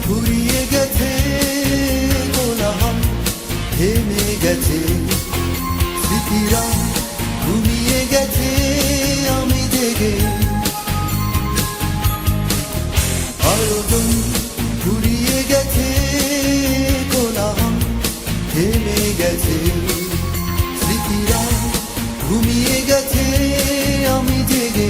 ঘুরিয়ে গেছে কোলাহল থেমে গেছে স্মৃতিরা ঘুমিয়ে গেছে আমি জেগে আয়োজন ঘুরিয়ে গেছে কোলাহল থেমে গেছে স্মৃতিরা ঘুমিয়ে গেছে আমি জেগে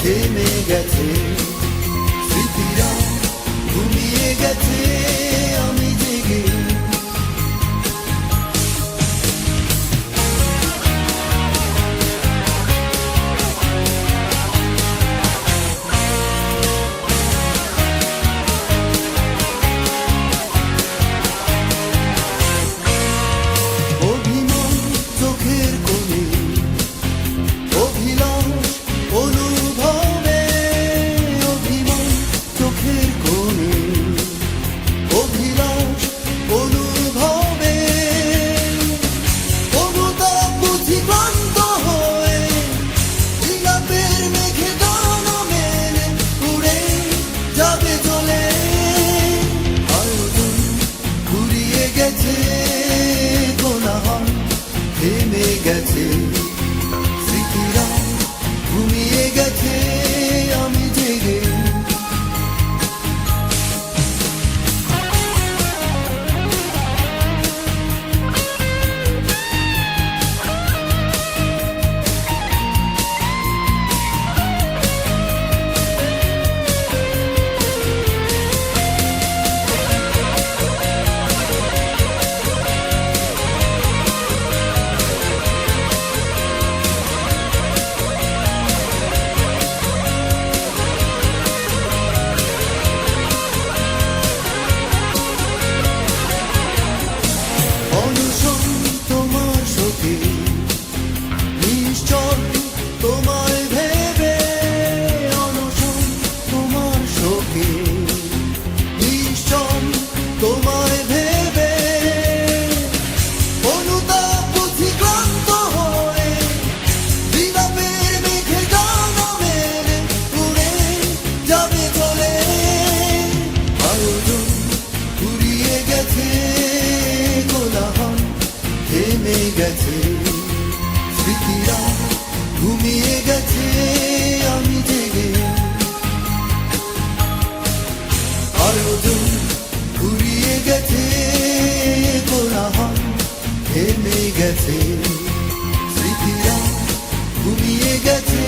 থেমে গেছে স্মৃতিরা ঘুমিয়ে গেছে আমি জেগে অভিমান চোখের কোণে অভিলাষ অনুভবে অভিমান চোখের কোণে অভিলাষ অনুভবে অনুতাপ বুঝি ক্লান্ত হয়ে বিলাপের মেঘে গান মেলে উড়ে যাবে চলে আয়োজন ঘুরিয়ে গেছে কোলাহল থেমে গেছে স্মৃতিরা ঘুমিয়ে গেছে আমি জেগে তোমায় ভেবে অনশন তোমার শোকে নিশ্চল তোমায় ভেবে অনুতাপ বুঝি ক্লান্ত হয়ে বিলাপের মেঘে গান মেলে উড়ে যাবে চলে আয়োজন ঘুরিয়ে গেছে কোলাহল থেমে গেছে স্মৃতিরা ঘুমিয়ে গেছে আমি জেগে আয়োজন ঘুরিয়ে গেছে কোলাহল থেমে গেছে স্মৃতিরা ঘুমিয়ে গেছে